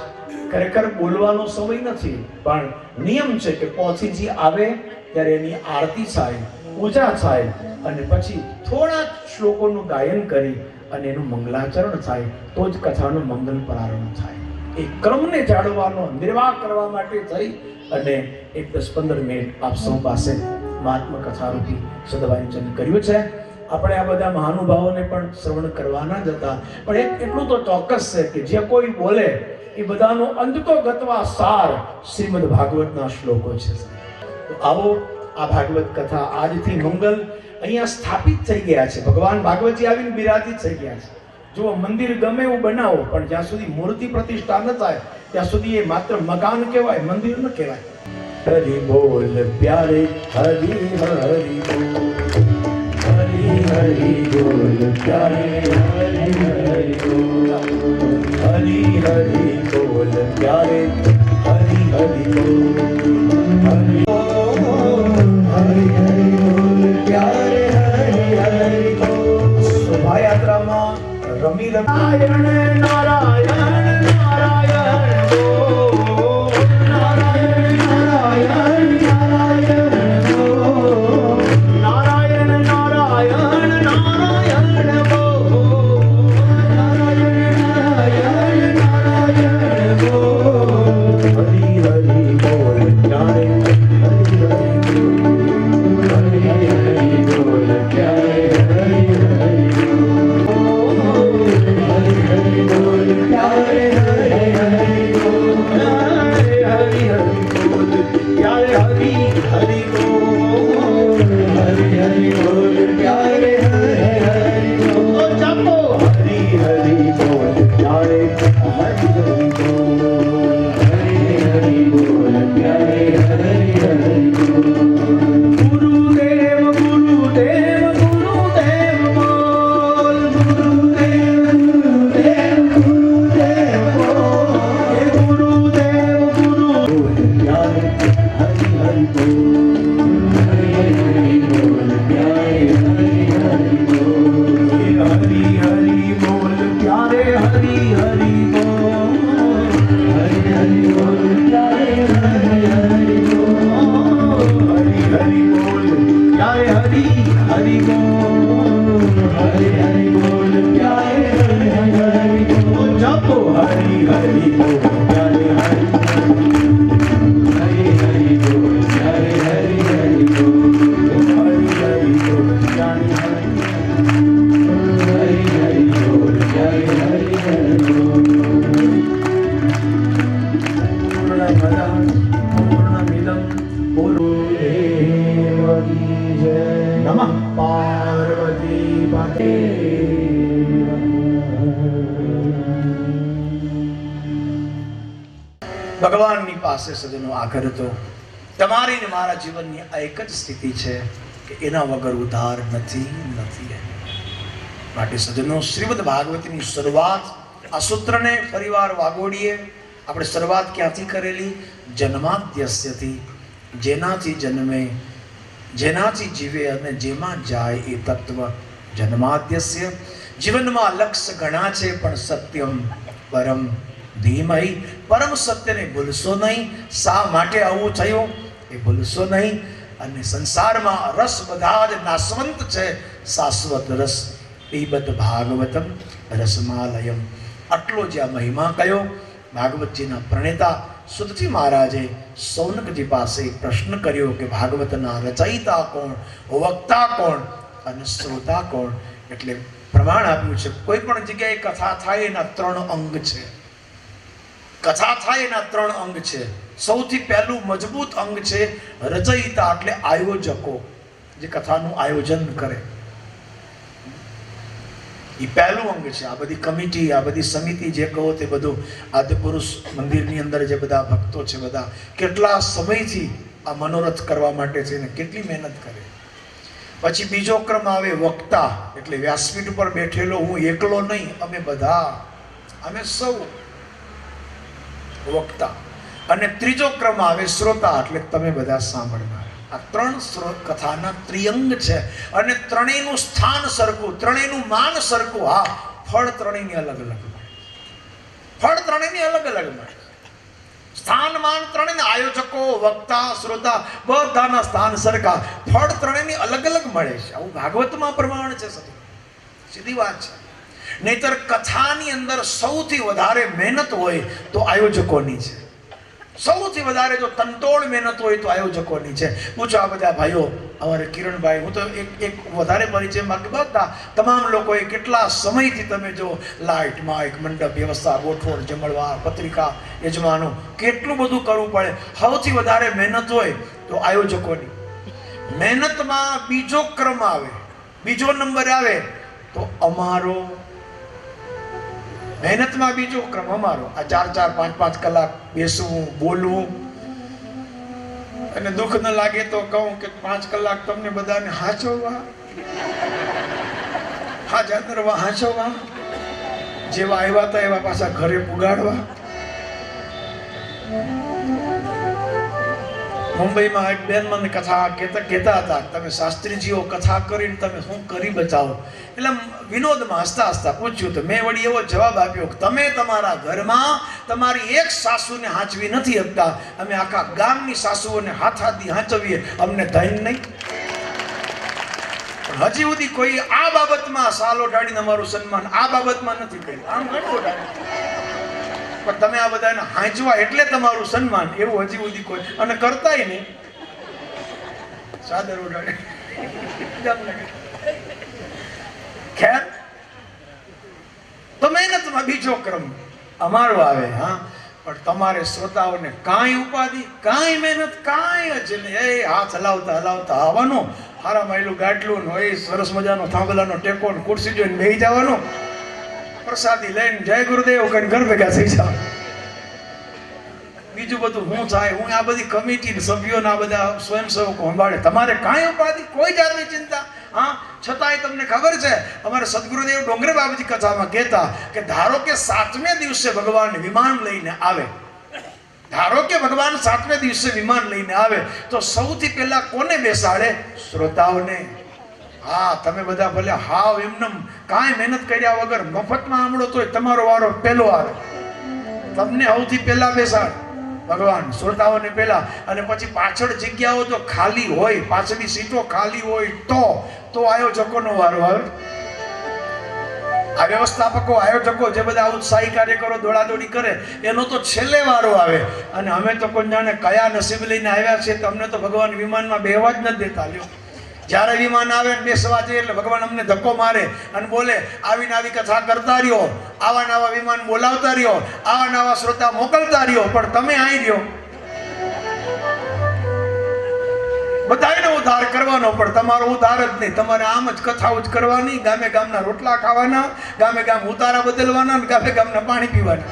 ખરેખર બોલવાનો સમય નથી, પણ નિયમ છે કે પોથીજી આવે ત્યારે એની આરતી થાય, પૂજા થાય અને પછી થોડા શ્લોકોનું ગાયન કરી અને એનું મંગલાચરણ થાય તો જ કથાનો મંગલ પ્રારંભ થાય. એ ક્રમને જાળવવાનો નિર્વાહ કરવા માટે થઈ અને એક 10-15 મિનિટ આપ સૌ પાસે મહાત્મા કથારૂપી સદવાંચન કર્યું છે. આપણે આ બધા મહાનુભાવોને પણ શ્રવણ કરવાના જ હતા, પણ એટલું તો ચોક્કસ છે કે જે કોઈ બોલે એ બધાનો અંતતો ગતવા સાર શ્રીમદ ભાગવતના શ્લોકો છે. તો આવો આ ભાગવત કથા આજથી મંગલ અહીંયા સ્થાપિત થઈ ગયા છે. ભગવાન ભાગવતજી આવીને બિરાજિત થઈ ગયા છે. જો મંદિર ગમે એવું બનાવો પણ જ્યાં સુધી મૂર્તિ પ્રતિષ્ઠા ન થાય ત્યાં સુધી એ માત્ર મકાન કહેવાય, મંદિર ન કહેવાય. હરિ બોલ પ્યારે હરિ હરિ બોલ, હરિ હરિ બોલ પ્યારે હરિ હરિ બોલ, હરિ હરિ બોલ પ્યારે હરિ હરિ બોલ, હરિ હરિ હરિ બોલ પ્યારે હરિ હરિ બોલ. શોભાયાત્રામાં રમી નારાયણ નારાયણ નારાયણ બોલ, નારાયણ નારાયણ નારાયણ બોલ, નારાયણ નારાયણ નારાયણ બોલ, નારાયણ નારાયણ નારાયણ બોલ, હરિ હરિ બોલ ત્યારે હરિ હરિ બોલ, હરિ હરિ બોલ ત્યારે હરિ હરિ બોલ, હરિ હરિ બોલ ત્યારે હરિ હરિ બોલ, હરિ હરિ બોલ ત્યારે હરિ હરિ બોલ, હરિ હરિ બોલ ત્યારે હરિ હરિ બોલ. જપો હરિ હરિ બોલ ત્યારે હરિ હરિ બોલ, હરિ હરિ બોલ ત્યારે હરિ હરિ બોલ. ગુરુદેવ ગુરુદેવ ગુરુદેવ બોલ, ગુરુદેવ ગુરુદેવ ગુરુદેવ બોલ, હે ગુરુદેવ ગુરુ બોલ ત્યારે હરિ હરિ બોલ, હરિ હરિ બોલ ત્યારે હરિ હરિ બોલ, હે હરિ હરિ બોલ ત્યારે હરિ હરિ બોલ, હરિ હરિ બોલ ત્યારે હરિ હરિ બોલ, હરિ હરિ બોલ ત્યારે હરિ હરિ બોલ, હરિ હરિ બોલ ત્યારે હરિ હરિ બોલ. જપો હરિ હરિ બોલ ત્યારે હરિ હરિ બોલ ત્યારે હરિ હરિ બોલ, હરિ હરિ બોલ ત્યારે હરિ હરિ બોલ ત્યારે હરિ હરિ બોલ. પૂર્ણમિદં પૂર્ણદેવકી જય. નમઃ પાર્વતી પતે. ભગવાનની પાસે સજનો આગ્રહ હતો, તમારી ને મારા જીવનની આ એક જ સ્થિતિ છે કે એના વગર ઉદ્ધાર નથી. માટે સજનો શ્રીમદ ભાગવતની શરૂઆત આ સૂત્રને ફરીવાર વાગોડીએ. આપણે શરૂઆત ક્યાંથી કરેલી? જન્માદ્યસ્યથી, જેનાથી જન્મે, જેનાથી જીવે અને જેમાં જાય એ તત્વ જન્માદ્યસ્ય. જીવનમાં લક્ષ્ય ઘણા છે પણ સત્યમ પરમ ધીમહિ, પરમ સત્યને ભૂલશો નહીં. શા માટે આવું થયું એ ભૂલશો નહીં. અને સંસારમાં રસ બધા જ નાશવંત છે, શાશ્વત રસ પીબત ભાગવતમ રસમાલયમ. આટલો જે આ મહિમા કયો, ભાગવતજીના પ્રણેતા સુતજી મહારાજે સૌનકજી પાસે પ્રશ્ન કર્યો કે ભાગવતના રચયિતા કોણ, વક્તા કોણ અને શ્રોતા કોણ? એટલે પ્રમાણ આપ્યું છે, કોઈ પણ જગ્યાએ કથા થાય એના 3 અંગ છે. કથા થાય એના 3 અંગ છે. સૌથી પહેલું મજબૂત અંગ છે રચયિતા, એટલે આયોજકો, જે કથાનું આયોજન કરે. એ પહેલું અંગ છે. આ બધી કમિટી, આ બધી સમિતિ જે કહો તે બધું આદિપુરુષ મંદિરની અંદર જે બધા ભક્તો છે, બધા કેટલા સમયથી આ મનોરથ કરવા માટે છે ને કેટલી મહેનત કરે. પછી બીજો ક્રમ આવે વક્તા, એટલે વ્યાસપીઠ ઉપર બેઠેલો હું એકલો નહીં, અમે બધા, અમે સૌ વક્તા. અને ત્રીજો ક્રમ આવે શ્રોતા, એટલે તમે બધા સાંભળનાર. આ 3 કથાના ત્રિઅંગ છે અને ત્રણેયનું સ્થાન સરખું, ત્રણેયનું માન સરખું. હા, ફળ ત્રણેયની અલગ અલગ મળે, ફળ ત્રણેયની અલગ અલગ મળે. સ્થાન માન ત્રણેયના, આયોજકો, વક્તા, શ્રોતા બધાના સ્થાન સરખા, ફળ ત્રણેયની અલગ અલગ મળે છે. આવું ભાગવતમાં પ્રમાણ છે, સીધી વાત છે. નહીતર કથાની અંદર સૌથી વધારે મહેનત હોય તો આયોજકોની છે. સૌથી વધારે જો તંતોડ મહેનત હોય તો આયોજકોની છે. પૂછો આ બધા ભાઈઓ, અમારે કિરણભાઈ, હું તો એક વધારે પરિચય, બાકી બધા તમામ લોકોએ કેટલા સમયથી તમે જો લાઇટ, માઇક, મંડપ વ્યવસ્થા, ગોઠવણ, જમણવાર, પત્રિકા, યજમાનો, કેટલું બધું કરવું પડે. સૌથી વધારે મહેનત હોય તો આયોજકોની. મહેનતમાં બીજો ક્રમ આવે, બીજો નંબર આવે તો અમારો. મહેનતમાં બીજો ક્રમ અમારો. આ 4-4, 5-5 કલાક બેસવું, બોલવું, અને દુઃખ ન લાગે તો કહું કે 5 કલાક તમને બધાને હાચવવા, હાજરવા, હાચવવા, જેવા આવ્યા હતા એવા પાછા ઘરે પુગાડવા. મુંબઈમાં એક બેન મને કથા કહેતા હતા, તમે શાસ્ત્રીજીઓ કથા કરીને તમે શું કરી બચાવો? એટલે વિનોદમાં હસતા હસતા પૂછ્યું, તો મેં વળી એવો જવાબ આપ્યો કે તમે તમારા ઘરમાં તમારી એક સાસુને હાંચવી નથી શકતા, અમે આખા ગામની સાસુઓને હાથાથી હાંચવીએ, અમને ધૈર્ય નહીં. હજી સુધી કોઈ આ બાબતમાં સાલો ઢાળીને અમારું સન્માન આ બાબતમાં નથી કર્યું. આમ ઘણું પણ તમે આ બધાને હાંચવા એટલે તમારું સન્માન, એવું હજી સુધી કોઈ અને કરતાય નહીં. સાદર ઉડાડે. ખેર, તો મહેનતમાં બીજો ક્રમ અમારો આવે. હા, પણ તમારે શ્રોતાઓને કાંઈ ઉપાધિ, કાંઈ મહેનત, કાંઈ જ નહીં. એ હાથ હલાવતા હલાવતા આવવાનું, હારા માયલું ગાટલું હોય, સરસ મજાનો થાંભલાનો ટેકો, ખુરશી જોઈને બેસી જવાનું, પ્રસાદી લઈને જય ગુરુદેવ કરીને ઘર ભેગા થઈ જાવ. બીજું બધું હું થાય, હું આ બધી કમિટી સભ્યોને આ બધા સ્વયંસેવકો સંભાળે. તમારે કાંઈ ઉપાધિ, કોઈ જાતની ચિંતા. હા, છતાંય તમને ખબર છે, અમારે સદગુરુદેવ ડોંગરે બાબજી કથામાં કહેતા કે ધારો કે 7મે દિવસે ભગવાન વિમાન લઈને આવે, ધારો કે ભગવાન 7મે દિવસે વિમાન લઈને આવે તો સૌથી પહેલા કોને બેસાડે? શ્રોતાઓને. હા, તમે બધા ભલે હાવ એમને કાંઈ મહેનત કર્યા વગર મફતમાં આમળો તોય તમારો વારો પહેલો આવે. તમને સૌથી પહેલા બેસાડ ભગવાન, શ્રોતાઓને પહેલા. અને પછી પાછળ જગ્યાઓ જો ખાલી હોય, પાછળની સીટો ખાલી હોય તો આયોજકોનો વારો આવે. આ વ્યવસ્થાપકો, આયોજકો જે બધા ઉત્સાહી કાર્યકરો દોડાદોડી કરે એનો તો છેલ્લે વારો આવે. અને અમે તો કોઈ જાણે કયા નસીબ લઈને આવ્યા છે, તો અમને તો ભગવાન વિમાનમાં બેહવા જ નથી દેતા. લ્યો, જ્યારે વિમાન આવે ને બેસવા જઈએ એટલે ભગવાન અમને ધક્કો મારે અને બોલે, આવીને આવી કથા કરતા રહ્યો, આવા નવા વિમાન બોલાવતા રહ્યો, આવા નવા શ્રોતા મોકલતા રહ્યો, પણ તમે આવી રહ્યો. બધાને ઉદ્ધાર કરવાનો, પણ તમારો ઉદ્ધાર જ નહીં. તમારે આમ જ કથાઓ જ કરવાની, ગામે ગામના રોટલા ખાવાના, ગામે ગામ ઉતારા બદલવાના, ગામે ગામના પાણી પીવાના.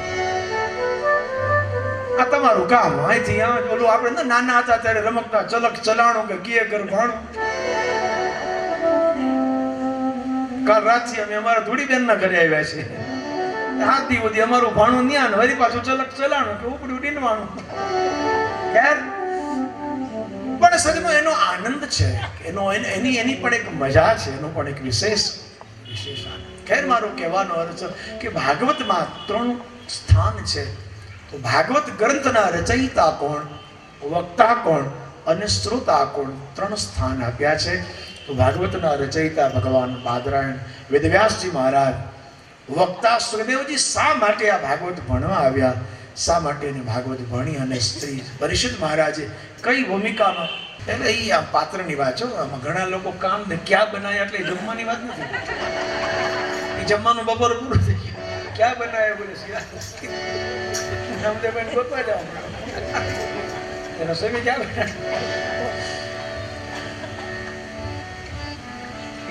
આ તમારું કામ. અહીંથી ઓલું આપણે નાના હતા ત્યારે રમકતા ચલક ચલાણો કે કીએ કર ભાણું. કાલ રાતથી અમે અમારા ધૂળીબેનના ઘરે આવ્યા છે. 7 દી સુધી અમારું ભાણું ન્યા ને વળી પાછું ચલક ચલાણું કે ઉપડ્યું ડીંડવાનું. યાર, પણ સજનો એનો આનંદ છે, એની પણ એક મજા છે, એનો પણ એક વિશેષ આનંદ. ખેર, મારો કહેવાનો અર્થ કે ભાગવતમાં 3 સ્થાન છે. તો ભાગવત ગ્રંથના રચયિતા કોણ, વક્તા કોણ અને શ્રોતાકુળ 3 સ્થાન આપ્યા છે. તો ભાગવતના રચયિતા ભગવાન બાદરાયણ વેદવ્યાસજી મહારાજ વક્તા સુખદેવજી શા માટે આ ભાગવત ભણવા આવ્યા, શા માટે એને ભાગવત ભણી અને શ્રી પરિષદ મહારાજે કઈ ભૂમિકામાં, એટલે એ આ પાત્રની વાત છે. આમાં ઘણા લોકો કામ ને ક્યાં બનાવ્યા એટલે જમવાની વાત નથી. એ જમવાનું બપોર પૂરું થઈ ગયું, ક્યાં બનાવ્યા બોલે રામદેવભાઈ ગોતવા જાવ એનો સમય ક્યાં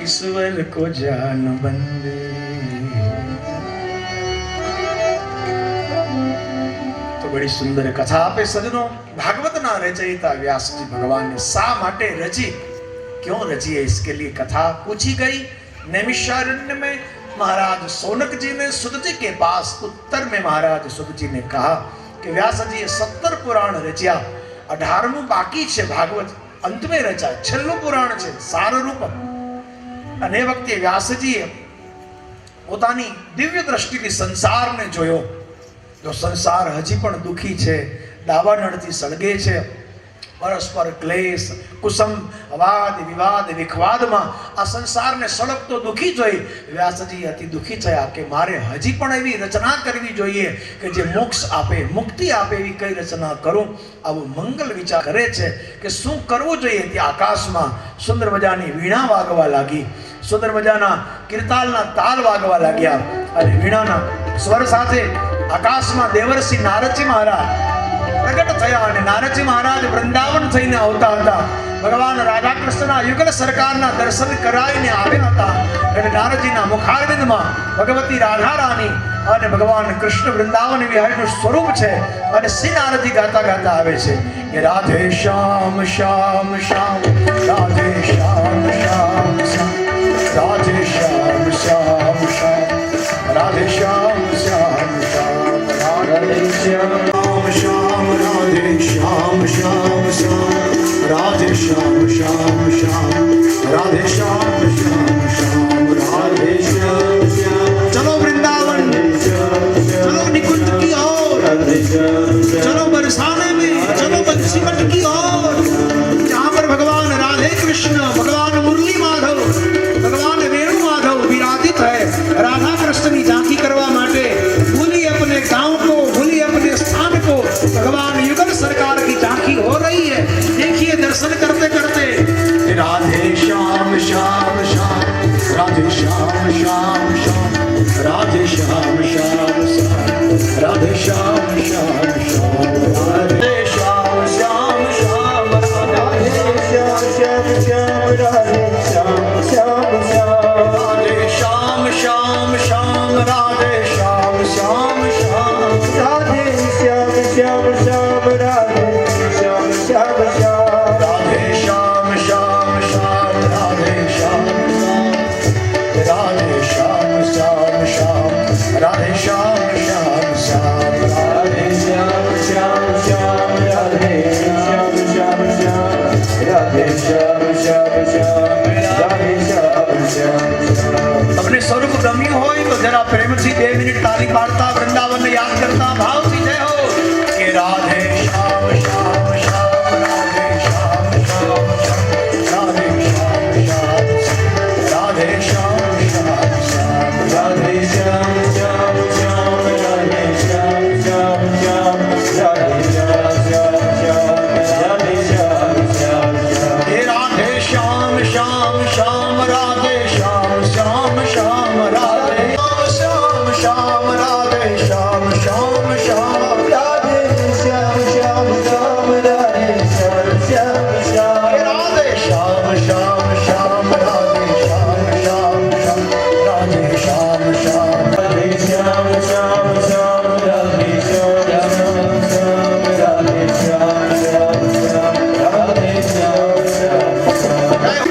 ઈશ્વર કો જાન બંદે. तो बड़ी सुंदर कथा आपे सजनो. भागवतना रचयिता व्यासजी भगवान ने शा माटे रची, क्यों रची है, इसके लिए कथा पूछी गई. नैमिषारण्य में महाराज सोनक जी ने सुत जी के पास उत्तर में महाराज सुत जी ने कहा कि व्यास जी 17 पुराण रच्या, 18मुं बाकी छे. भागवत अंत में रचा, छेल्લું પુરાણ છે સાર રૂપ. અને એ વખતે વ્યાસજીએ પોતાની દિવ્ય દ્રષ્ટિથી સંસારને જોયો. જો સંસાર હજી પણ દુઃખી છે, દાવાનળથી સળગે છે, પરસ્પર ક્લેશ, કુસમ, વાદ વિવાદ વિખવાદમાં આ સંસારને સળગતો દુઃખી જોઈ વ્યાસજી અતિ દુઃખી થયા કે મારે હજી પણ એવી રચના કરવી જોઈએ કે જે મોક્ષ આપે, મુક્તિ આપે, એવી કઈ રચના કરું. આવો મંગલ વિચાર કરે છે કે શું કરવું જોઈએ. ત્યાં આકાશમાં સુંદર મજાની વીણા વાગવા લાગી, સુંદર મજાના કીર્તાલના તાલ વાગવા લાગ્યા અને વીણાના સ્વર સાથે આકાશમાં દેવર્ષિ નારદજી મહારાજ પ્રગટ થયા. અને નારદજી મહારાજ વૃંદાવન થઈને આવતા હતા. ભગવાન રાધા કૃષ્ણના યુગલ સરકારના દર્શન કરાવીને આવ્યા હતા. અને નારદજીના મુખારવિંદમાં ભગવતી રાધા રાની અને ભગવાન કૃષ્ણ વૃંદાવન વિહારીનું સ્વરૂપ છે. અને શ્રી નારદજી ગાતા ગાતા આવે છે કે રાધે શ્યામ શ્યામ શ્યામ, રાધે શ્યામ શ્યામ શ્યામ, રાધે શ્યામ શ્યામ શ્યામ, રાધે શ્યામ શ્યામ શ્યામ, રાધે શ્યામ શ્યામ, રાધે શ્યામ શ્યામ શ્યામ, રાધે શ્યામ શ્યામ શ્યામ, રાધે શ્યામ શ્યામ શ્યામ, રાધે શ્યામ શ્યામ. ચલો वृंदावन, चलो निकुंज की ओर, चलो बरसाने में, चलो बंसीवट की ओर, जहाँ पर भगवान राधे कृष्ण, भगवान मुरली माधव, भगवान वेणु माधव विराजित है. राधा कृष्ण की झांकी करवा माटे भूली अपने गांव को, भूली अपने स्थान को, भगवान युगल सरकार की झांकी हो रही है. देखिए दर्शन करते करते राधे श्याम श्याम श्याम, राधे श्याम श्याम श्याम, राधे श्याम श्याम श्याम, राधे श्याम श्याम श्याम, राधे श्याम श्याम श्याम, राधे श्याम श्याम श्याम, राधे श्याम श्याम श्याम, राधे श्याम श्याम श्याम, राधे श्याम श्याम श्याम, राधे श्याम श्याम श्याम, राधे श्याम श्याम श्याम, राधे श्याम श्याम श्याम, राधे श्याम श्याम, राधे श्याम श्याम श्याम, राधे श्याम श्याम श्याम, राधे श्याम श्याम श्याम, राधे श्याम श्याम श्याम, राधे श्याम श्याम श्याम, राधे श्याम श्याम श्याम. अपने स्वरूप गम्યું હોય તો જરા પ્રેમથી 2 મિનિટ તાલી પાડતા વૃંદાવનને યાદ કરતા ભાવથી જય હો કે રાધે શ્યામ શ્યામ શ્યામ, રાધે શ્યામ શ્યામ શ્યામ, રાધે શ્યામ શ્યામ, રાધે શ્યામ શ્યામ શ્યામ, રાધે શ્યામ શ્યામ શ્યામ, રાધે શ્યામ શ્યામ શ્યામ, રાધે શ્યામ શ્યામ શ્યામ, રાધે શ્યામ શ્યામ શ્યામ, હે રાધે શ્યામ શ્યામ શ્યામ, રાધે શ્યામ શ્યામ શ્યામ, રાધે શ્યામ શ્યામ, રાધે શ્યામ શ્યામ શ્યામ, રાધે શ્યામ શ્યામ શ્યામ, રાધે શ્યામ શ્યામ શ્યામ, રાધે શ્યામ શ્યામ શ્યામ, રાધે શ્યામ શ્યામ શ્યામ, રાધે શ્યામ શ્યામ, રાધે શ્યામ શ્યામ શ્યામ, રાધે શ્યામ શ્યામ શ્યામ, રાધે શ્યામ શ્યામ શ્યામ, રાધે શ્યામ શ્યામ શ્યામ.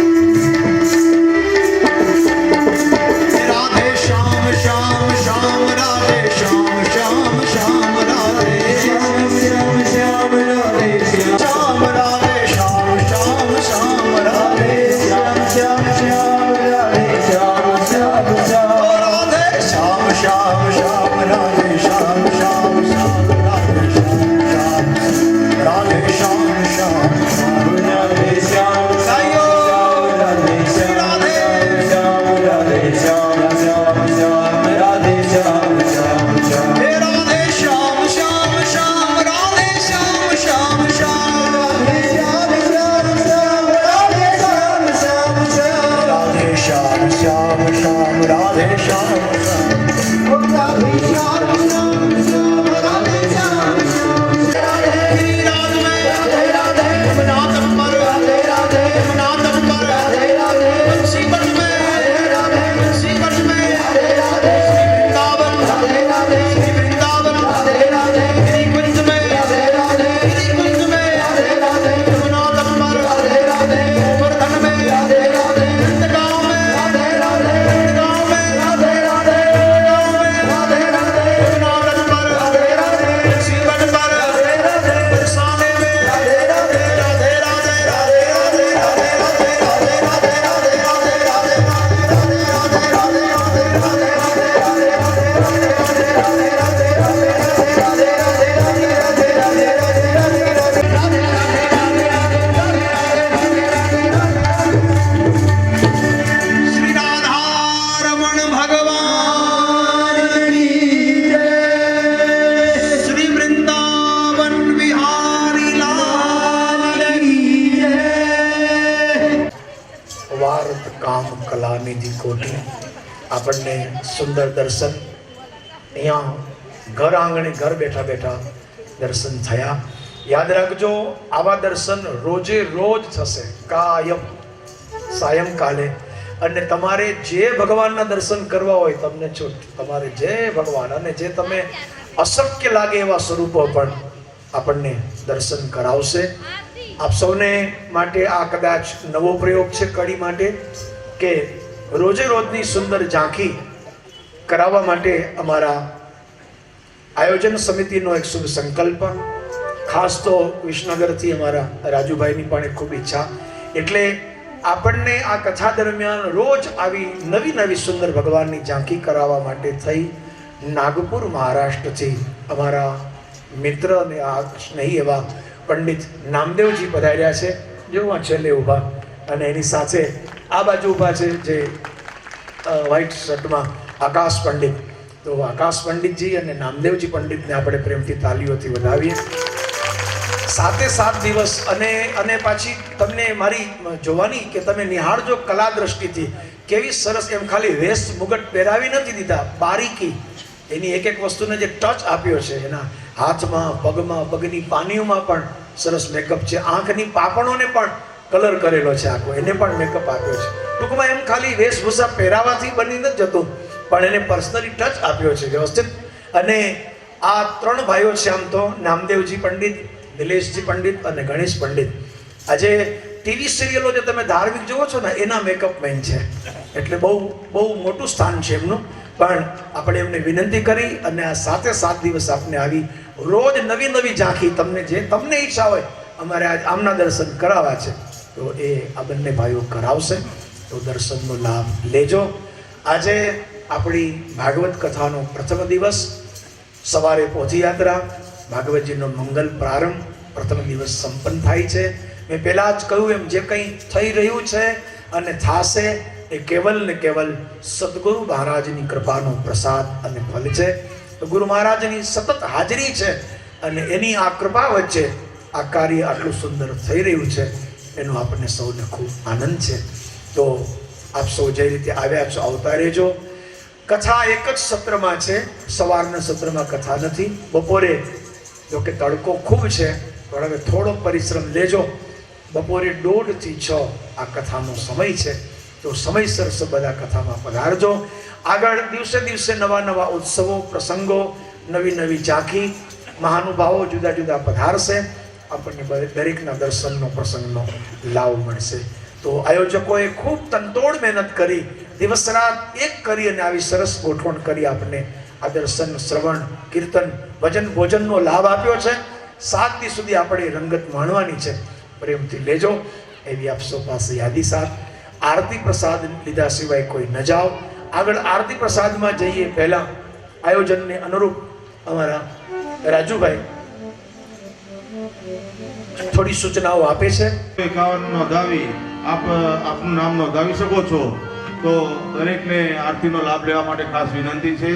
કલાનિધિ કોટી આપણને સુંદર દર્શન અહીંયા ઘર આંગણે ઘર બેઠા બેઠા દર્શન થયા. યાદ રાખજો, આવા દર્શન રોજે રોજ થશે, કાયમ સાયંકાલે. અને તમારે જે ભગવાનના દર્શન કરવા હોય તમને છૂટ, તમારે જે ભગવાન અને જે તમે અશક્ય લાગે એવા સ્વરૂપો પણ આપણને દર્શન કરાવશે. આપ સૌને માટે આ કદાચ નવો પ્રયોગ છે કડી માટે, કે રોજે રોજની સુંદર ઝાંખી કરાવવા માટે અમારા આયોજન સમિતિનો એક શુભ સંકલ્પ. ખાસ તો વિસનગરથી અમારા રાજુભાઈની પણ એક ખૂબ ઈચ્છા. એટલે આપણને આ કથા દરમિયાન રોજ આવી નવી નવી સુંદર ભગવાનની ઝાંખી કરાવવા માટે થઈ નાગપુર મહારાષ્ટ્રથી અમારા મિત્ર અને આ સ્નેહી એવા પંડિત નામદેવજી પધાર્યા છે, જો આ છેલ્લે ઊભા, અને એની સાથે આ બાજુ ઊભા છે જે વ્હાઈટ શર્ટમાં આકાશ પંડિત. તો આકાશ પંડિતજી અને નામદેવજી પંડિતને આપણે પ્રેમથી તાલીઓથી વધાવીએ. 7 દિવસ અને પાછી તમને મારી જોવાની કે તમે નિહાળજો કલા દ્રષ્ટિથી કેવી સરસ, એમ ખાલી વેસ્ટ મુગટ પહેરાવી નથી દીધા, બારીકી એની એક એક વસ્તુને જે ટચ આપ્યો છે, એના હાથમાં, પગમાં, પગની પાનીઓમાં પણ સરસ મેકઅપ છે, આંખની પાપણોને પણ કલર કરેલો છે આખો, એને પણ મેકઅપ આપ્યો છે. ટૂંકમાં એમ ખાલી વેશભૂષા પહેરાવાથી બની નથી જતું, પણ એને પર્સનલી ટચ આપ્યો છે વ્યવસ્થિત. અને આ 3 ભાઈઓ છે આમ તો, નામદેવજી પંડિત, નિલેશજી પંડિત અને ગણેશ પંડિત. આજે ટીવી સિરિયલો જે તમે ધાર્મિક જુઓ છો ને એના મેકઅપ મેન છે, એટલે બહુ મોટું સ્થાન છે એમનું. પણ આપણે એમને વિનંતી કરી અને આ 7 દિવસ આપને આવી રોજ નવી નવી ઝાંખી તમને ઈચ્છા હોય અમારે આજ આમના દર્શન કરાવવા છે તો એ આ બંને ભાઈઓ કરાવશે. તો દર્શનનો લાભ લેજો. આજે આપણી ભાગવત કથાનો પ્રથમ દિવસ, સવારે પોથીયાત્રા, ભાગવતજીનો મંગલ પ્રારંભ, પ્રથમ દિવસ સંપન્ન થાય છે. મેં પહેલાં જ કહ્યું એમ, જે કંઈ થઈ રહ્યું છે અને થાશે એ કેવલ ને કેવલ સદગુરુ મહારાજની કૃપાનો પ્રસાદ અને ફલ છે. તો ગુરુ મહારાજની સતત હાજરી છે અને એની આ કૃપા વચ્ચે આ કાર્ય આટલું સુંદર થઈ રહ્યું છે, એનો આપણને સૌને ખૂબ આનંદ છે. તો આપ સૌ જે રીતે આવ્યા છો આવતા રહેજો. કથા એક જ સત્રમાં છે, સવારના સત્રમાં કથા નથી. બપોરે જો કે તડકો ખૂબ છે પણ હવે થોડો પરિશ્રમ લેજો. બપોરે 2 થી 6 આ કથાનો સમય છે, તો સમયસર બધા કથામાં પધારજો. આગળ દિવસે દિવસે નવા ઉત્સવો, પ્રસંગો, નવી ઝાંખી, મહાનુભાવો જુદા જુદા પધારશે. આપણને દરેકના દર્શનનો પ્રસંગનો લાભ મળશે. તો આયોજકોએ ખૂબ તનતોડ મહેનત કરી, દિવસ રાત એક કરી અને આવી સરસ ગોઠવણ કરી આપણને આ દર્શન, શ્રવણ, કીર્તન, ભજન, ભોજનનો લાભ આપ્યો છે. 7 દિવસ સુધી આપણે રંગત માણવાની છે. પ્રેમથી લેજો એવી આપ સૌ પાસે યાદી સાથ. આરતી પ્રસાદ લીધા સિવાય કોઈ ન જાઓ. આગળ આરતી પ્રસાદમાં જઈએ પહેલા આયોજનને અનુરૂપ અમારા રાજુભાઈ થોડી સૂચનાઓ આપે છે. 51 નોંધાવી આપનું નામ નોંધાવી શકો છો. તો દરેકને આરતીનો લાભ લેવા માટે ખાસ વિનંતી છે.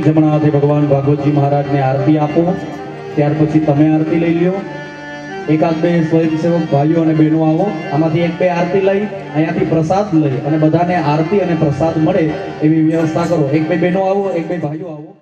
જમણા હાથે ભગવાન ભાગવતજી મહારાજને આરતી આપો. ત્યાર પછી તમે આરતી લઈ લ્યો. એકાદ બે સ્વયંસેવક ભાઈઓ અને બહેનો આવો, આમાંથી એક બે આરતી લઈ અહીંયાથી પ્રસાદ લઈ અને બધાને આરતી અને પ્રસાદ મળે એવી વ્યવસ્થા કરો. એક બે બહેનો આવો, એક બે ભાઈઓ આવો.